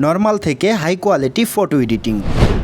Normal থেকে high quality photo editing.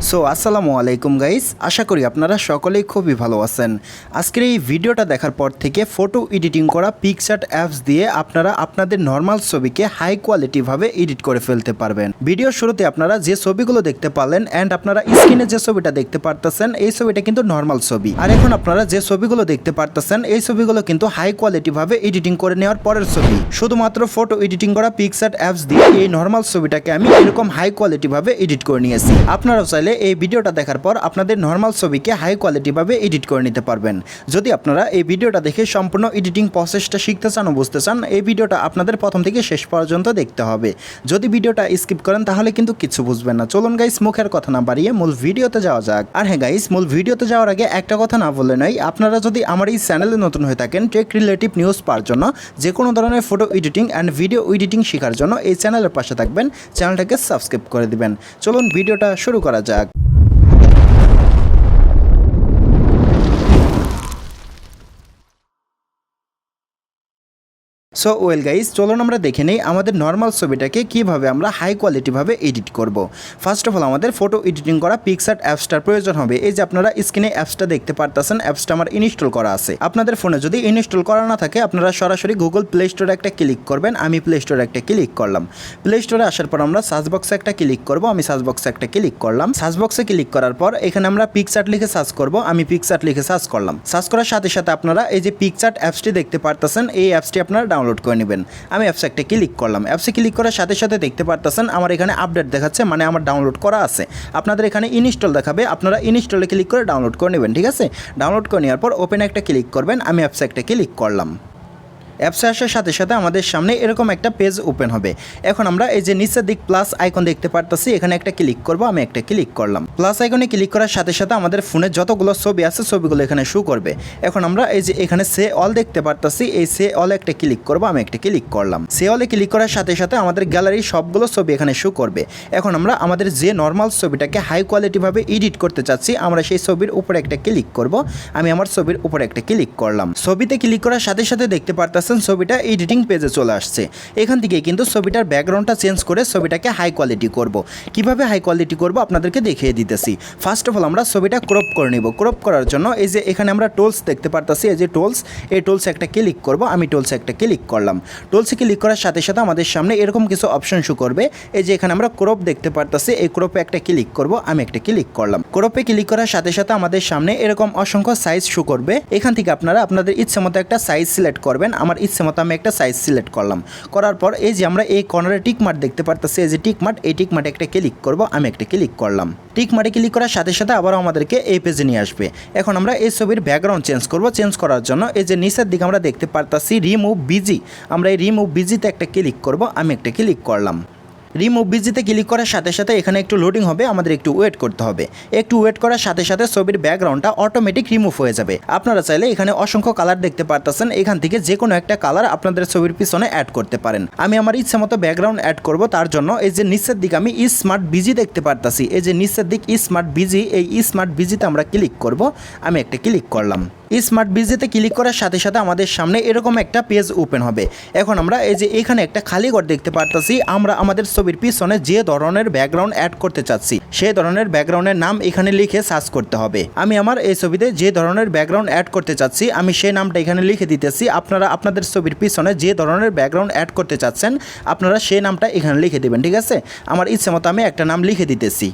So আসসালামু আলাইকুম গাইস, আশা করি আপনারা সকলেই খুবই ভালো আছেন। আজকের এই ভিডিওটা দেখার পর থেকে ফটো এডিটিং করা পিকচার্ট অ্যাপস দিয়ে আপনারা আপনাদের নর্মাল ছবিকে হাই কোয়ালিটিভাবে এডিট করে ফেলতে পারবেন। ভিডিওর শুরুতে আপনারা যে ছবিগুলো দেখতে পারলেন অ্যান্ড আপনারা স্ক্রিনে যে ছবিটা দেখতে পারতেছেন এই ছবিটা কিন্তু নর্মাল ছবি, আর এখন আপনারা যে ছবিগুলো দেখতে পারতেছেন এই ছবিগুলো কিন্তু হাই কোয়ালিটিভাবে এডিটিং করে নেওয়ার পরের ছবি। শুধুমাত্র ফটো এডিটিং করা পিকচার্ট অ্যাপস দিয়ে এই নর্মাল ছবিটাকে আমি এরকম হাই কোয়ালিটিভাবে এডিট করে নিয়েছি। আপনারাও চাইলে এই ভিডিওটা দেখার পর আপনাদের নর্মাল ছবিকে হাই কোয়ালিটিভাবে এডিট করে নিতে পারবেন। যদি আপনারা এই ভিডিওটা দেখে সম্পূর্ণ এডিটিং প্রসেসটা শিখতে চান ও বুঝতে চান, এই ভিডিওটা আপনাদের প্রথম থেকে শেষ পর্যন্ত দেখতে হবে। যদি ভিডিওটা স্কিপ করেন তাহলে কিন্তু কিছু বুঝবেন না। চলুন গাইস, মুখের কথা না বাড়িয়ে মূল ভিডিওতে যাওয়া যাক। আর হ্যাঁ গাইস, মূল ভিডিওতে যাওয়ার আগে একটা কথা না বললে নয়, আপনারা যদি আমার এই চ্যানেলে নতুন হয়ে থাকেন টেক রিলেটিভ নিউজ পাওয়ার জন্য, যে কোনো ধরনের photo editing and video editing শেখার জন্য এই চ্যানেলের পাশে থাকবেন, চ্যানেলটাকে সাবস্ক্রাইব করে দিবেন। চলুন ভিডিওটা শুরু করা যাক। সো ওয়েল গাইস, চলুন আমরা দেখে নিই আমাদের নর্মাল ছবিটাকে কিভাবে আমরা হাই কোয়ালিটিভাবে এডিট করব। ফার্স্ট অফ অল আমাদের ফটো এডিটিং করা পিকচার্ট অ্যাপসটার প্রয়োজন হবে। এই যে আপনারা স্ক্রিনে অ্যাপসটা দেখতে পারতেছেন, অ্যাপসটা আমার ইনস্টল করা আছে। আপনাদের ফোনে যদি ইনস্টল করা না থাকে আপনারা সরাসরি গুগল প্লে স্টোরে একটা ক্লিক করবেন। আমি প্লে স্টোরে একটা ক্লিক করলাম। প্লে স্টোরে আসার পর আমরা সার্চ বক্সে একটা ক্লিক করব। আমি সার্চ বক্সে একটা ক্লিক করলাম। সার্চ বক্সে ক্লিক করার পর এখানে আমরা পিকচার্ট লিখে সার্চ করব। আমি পিকচার্ট লিখে সার্চ করলাম। সার্চ করার সাথে সাথে আপনারা এই যে পিকচার্ট অ্যাপসটি দেখতে পারতেছেন, এই অ্যাপসটি আপনারা ডাউনলোড করে নেবেন। আমি অ্যাপসে একটা ক্লিক করলাম। অ্যাপসে ক্লিক করার সাথে সাথে দেখতে পারতেছেন আমার এখানে আপডেট দেখাচ্ছে, মানে আমার ডাউনলোড করা আছে। আপনাদের এখানে ইনস্টল দেখাবে, আপনারা ইনস্টলে ক্লিক করে ডাউনলোড করে নেবেন। ঠিক আছে, ডাউনলোড করে নেওয়ার পর ওপেন একটা ক্লিক করবেন। আমি অ্যাপসে একটা ক্লিক করলাম। অ্যাপসে আসার সাথে সাথে আমাদের সামনে এরকম একটা পেজ ওপেন হবে। এখন আমরা এই যে নিচের দিক প্লাস আইকন দেখতে পারতেছি, এখানে একটা ক্লিক করব। আমি একটা ক্লিক করলাম। প্লাস আইকনে ক্লিক করার সাথে সাথে আমাদের ফোনে যতগুলো ছবি আছে ছবিগুলো এখানে শো করবে। এখন আমরা এই যে এখানে সে অল দেখতে পারতেছি, এই সে অলে একটা ক্লিক করব। আমি একটা ক্লিক করলাম। সে অলে ক্লিক করার সাথে সাথে আমাদের গ্যালারির সবগুলো ছবি এখানে শো করবে। এখন আমরা আমাদের যে নর্মাল ছবিটাকে হাই কোয়ালিটিভাবে এডিট করতে চাচ্ছি, আমরা সেই ছবির উপরে একটা ক্লিক করব। আমি আমার ছবির উপরে একটা ক্লিক করলাম। ছবিতে ক্লিক করার সাথে সাথে দেখতে পারতেছি ছবিটা এডিটিং পেজে চলে আসছে। এখান থেকে কিন্তু ছবিটার ব্যাকগ্রাউন্ডটা চেঞ্জ করে ছবিটাকে হাই কোয়ালিটি করব। কিভাবে হাই কোয়ালিটি করব আপনাদেরকে দেখিয়ে দিতেছি। ফার্স্ট অফ অল আমরা ছবিটা ক্রপ করে নিব। ক্রপ করার জন্য এই যে এখানে আমরা টুলস দেখতে পারতেছি, এই যে টুলস, এই টুলসে একটা ক্লিক করব। আমি টুলসে একটা ক্লিক করলাম। টুলসে ক্লিক করার সাথে সাথে আমাদের সামনে এরকম কিছু অপশন শো করবে। এই যে এখানে আমরা ক্রপ দেখতে পারতেছি, এই ক্রপে একটা ক্লিক করব। আমি একটা ক্লিক করলাম। ক্রপে ক্লিক করার সাথে সাথে আমাদের সামনে এরকম অসংখ্য সাইজ শো করবে। এখান থেকে আপনারা আপনাদের ইচ্ছে মতো একটা সাইজ সিলেক্ট করবেন। আমার ইচ্ছে মতো আমি একটা সাইজ সিলেক্ট করলাম। করার পর এই যে আমরা এই কর্নারে টিক মার্ক দেখতে পারতেছি, এই যে টিক মার্ক, এই টিক মার্কে একটা ক্লিক করব। আমি একটা ক্লিক করলাম। টিক মার্কে ক্লিক করার সাথে সাথে আবার আমাদেরকে এই পেজে নিয়ে আসবে। এখন আমরা এই ছবির ব্যাকগ্রাউন্ড চেঞ্জ করব। চেঞ্জ করার জন্য এই যে নিচের দিকে আমরা দেখতে পারতেছি রিমুভ বিজি, আমরা এই রিমুভ বিজিতে একটা ক্লিক করব। আমি একটা ক্লিক করলাম। রিমুভ বিজিতে ক্লিক করার সাথে সাথে এখানে একটু লোডিং হবে, আমাদের একটু ওয়েট করতে হবে। একটু ওয়েট করার সাথে সাথে ছবির ব্যাকগ্রাউন্ডটা অটোমেটিক রিমুভ হয়ে যাবে। আপনারা চাইলে এখানে অসংখ্য কালার দেখতে পারতেছেন, এখান থেকে যে কোনো একটা কালার আপনাদের ছবির পিছনে অ্যাড করতে পারেন। আমি আমার ইচ্ছা মতো ব্যাকগ্রাউন্ড অ্যাড করব। তার জন্য এই যে নিচের দিকে আমি স্মার্ট বিজি দেখতে পারতেছি, এই যে নিচের দিক স্মার্ট বিজি, এই স্মার্ট বিজিতে আমরা ক্লিক করব। আমি একটা ক্লিক করলাম। স্মার্ট বিজিতে ক্লিক করার সাথে সাথে আমাদের সামনে এরকম একটা পেজ ওপেন হবে। এখন আমরা এই যে এখানে একটা খালি ঘর দেখতে পারতেছি, আমরা আমাদের ছবির পিছনে যে ধরনের ব্যাকগ্রাউন্ড অ্যাড করতে চাচ্ছি সেই ধরনের ব্যাকগ্রাউন্ডের নাম এখানে লিখে সার্চ করতে হবে। আমি আমার এই ছবিতে যে ধরনের ব্যাকগ্রাউন্ড অ্যাড করতে চাচ্ছি আমি সেই নামটা এখানে লিখে দিতেছি। আপনারা আপনাদের ছবির পিছনে যে ধরনের ব্যাকগ্রাউন্ড অ্যাড করতে চাচ্ছেন আপনারা সেই নামটা এখানে লিখে দেবেন। ঠিক আছে, আমার ইচ্ছে মতো আমি একটা নাম লিখে দিতেছি।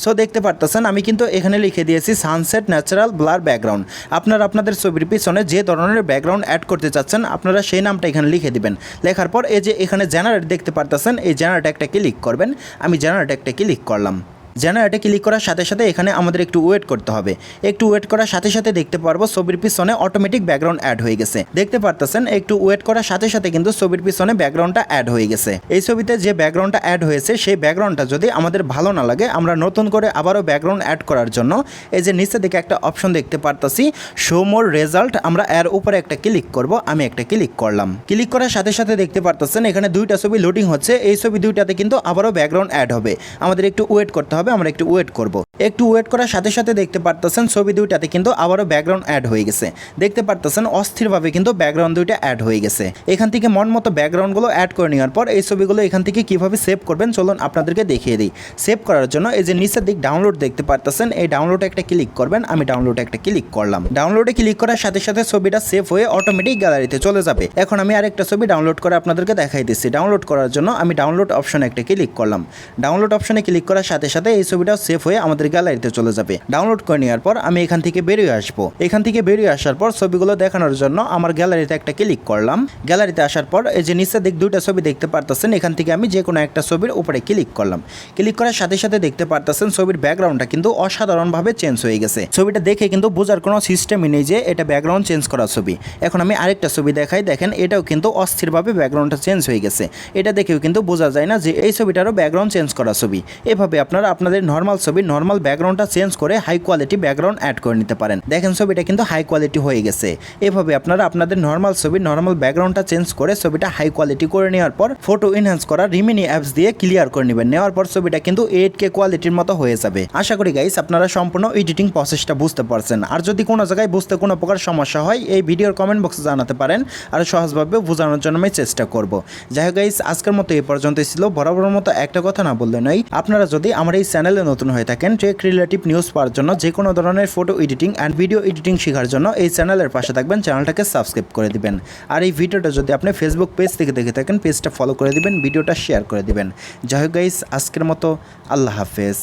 সো দেখতে পারতেছেন আমি কিন্তু এখানে লিখে দিয়েছি সানসেট ন্যাচারাল ব্লার ব্যাকগ্রাউন্ড। আপনারা আপনাদের ছবির পিছনে যে ধরনের ব্যাকগ্রাউন্ড অ্যাড করতে চাচ্ছেন আপনারা সেই নামটা এখানে লিখে দিবেন। লেখার পর এই যে এখানে জেনারেট দেখতে পারতেছেন, এই জেনারেট একটা ক্লিক করবেন। আমি জেনারেট একটা ক্লিক করলাম। জেনারেটে ক্লিক করার সাথে সাথে এখানে আমাদের একটু ওয়েট করতে হবে। একটু ওয়েট করার সাথে সাথে দেখতে পারবো ছবির পিছনে অটোমেটিক ব্যাকগ্রাউন্ড অ্যাড হয়ে গেছে। দেখতে পারতেছেন একটু ওয়েট করার সাথে সাথে কিন্তু ছবির পিছনে ব্যাকগ্রাউন্ডটা অ্যাড হয়ে গেছে। এই ছবিতে যে ব্যাকগ্রাউন্ডটা অ্যাড হয়েছে সেই ব্যাকগ্রাউন্ডটা যদি আমাদের ভালো না লাগে আমরা নতুন করে আবারও ব্যাকগ্রাউন্ড অ্যাড করার জন্য এই যে নিচে দিকে একটা অপশন দেখতে পারতেছি শো মোর রেজাল্ট, আমরা এর উপরে একটা ক্লিক করব। আমি একটা ক্লিক করলাম। ক্লিক করার সাথে সাথে দেখতে পারতেছেন এখানে দুইটা ছবি লোডিং হচ্ছে। এই ছবি দুইটাতে কিন্তু আবারও ব্যাকগ্রাউন্ড অ্যাড হবে। আমাদের একটু ওয়েট করতে হবে। হবে, আমরা একটু ওয়েট করব। একটু ওয়েট করার সাথে সাথে দেখতে পারতেছেন ছবি দুইটাতে কিন্তু আবারও ব্যাকগ্রাউন্ড অ্যাড হয়ে গেছে। দেখতে পারতেছেন অস্থিরভাবে কিন্তু ব্যাকগ্রাউন্ড দুইটা অ্যাড হয়ে গেছে। এখান থেকে মন মতো ব্যাকগ্রাউন্ডগুলো অ্যাড করে নেওয়ার পর এই ছবিগুলো এখান থেকে কিভাবে সেভ করবেন চলুন আপনাদেরকে দেখিয়ে দিই। সেভ করার জন্য এই যে নিচের দিক ডাউনলোড দেখতে পারতেছেন, এই ডাউনলোডে একটা ক্লিক করবেন। আমি ডাউনলোডে একটা ক্লিক করলাম। ডাউনলোডে ক্লিক করার সাথে সাথে ছবিটা সেভ হয়ে অটোমেটিক গ্যালারিতে চলে যাবে। এখন আমি আরেকটা ছবি ডাউনলোড করে আপনাদেরকে দেখাই দিচ্ছি। ডাউনলোড করার জন্য আমি ডাউনলোড অপশনে একটা ক্লিক করলাম। ডাউনলোড অপশনে ক্লিক করার সাথে সাথে এই ছবিটাও সেভ হয়ে আমাদের গ্যালারিতে চলে যাবে। ডাউনলোড করে নেওয়ার পর আমি এখান থেকে বেরিয়ে আসবো। এখান থেকে বেরিয়ে আসার পর ছবিগুলো দেখানোর জন্য আমার গ্যালারিতে একটা ক্লিক করলাম। গ্যালারিতে আসার পর এই যে নিচের দিক দুইটা ছবি দেখতে পারতেছেন, এখান থেকে আমি যে কোনো একটা ছবির উপরে ক্লিক করলাম। ক্লিক করার সাথে সাথে দেখতে পারতেছেন ছবির ব্যাকগ্রাউন্ডটা কিন্তু অসাধারণভাবে চেঞ্জ হয়ে গেছে। ছবিটা দেখে কিন্তু বোঝার কোনো সিস্টেমই নেই যে এটা ব্যাকগ্রাউন্ড চেঞ্জ করা ছবি। এখন আমি আরেকটা ছবি দেখাই, দেখেন এটাও কিন্তু অস্থিরভাবে ব্যাকগ্রাউন্ডটা চেঞ্জ হয়ে গেছে। এটা দেখেও কিন্তু বোঝা যায় না যে এই ছবিটারও ব্যাকগ্রাউন্ড চেঞ্জ করা ছবি। এভাবে আপনারা আপনাদের নর্মাল ছবি নর্মাল ব্যাকগ্রাউন্ডটা চেঞ্জ করে হাই কোয়ালিটি ব্যাকগ্রাউন্ড অ্যাড করে নিতে পারেন। দেখেন ছবিটা কিন্তু হাই কোয়ালিটি হয়ে গেছে। এভাবে আপনারা আপনাদের নর্মাল ছবি নর্মাল ব্যাকগ্রাউন্ডটা চেঞ্জ করে ছবিটা হাই কোয়ালিটি করে নেওয়ার পর ফটো এনহ্যান্স করা রিমিনি অ্যাপস দিয়ে ক্লিয়ার করে নেবেন। নেওয়ার পর ছবিটা কিন্তু 8K কোয়ালিটির মতো হয়ে যাবে। আশা করি গাইস আপনারা সম্পূর্ণ এডিটিং প্রসেসটা বুঝতে পারছেন। আর যদি কোনো জায়গায় বুঝতে কোনো প্রকার সমস্যা হয় এই ভিডিওর কমেন্ট বক্সে জানাতে পারেন, আর সহজভাবে বোঝানোর জন্য আমি চেষ্টা করব। যাই হোক গাইস আজকের মতো এই পর্যন্তই ছিল। বরাবর মতো একটা কথা না বললে নয়, আপনারা যদি আমার এই চ্যানেলে নতুন হয়ে থাকেন টেক রিলেটিভ নিউজ পাওয়ার জন্য, যে কোনো ধরনের photo editing and video editing শেখার জন্য এই চ্যানেলের পাশে থাকবেন, চ্যানেলটাকে সাবস্ক্রাইব করে দিবেন। আর এই ভিডিওটা যদি আপনি ফেসবুক পেজ থেকে দেখে থাকেন পেজটা ফলো করে দিবেন, ভিডিওটা শেয়ার করে দিবেন। যাই হোক গাইস আজকের মতো আল্লাহ হাফেজ।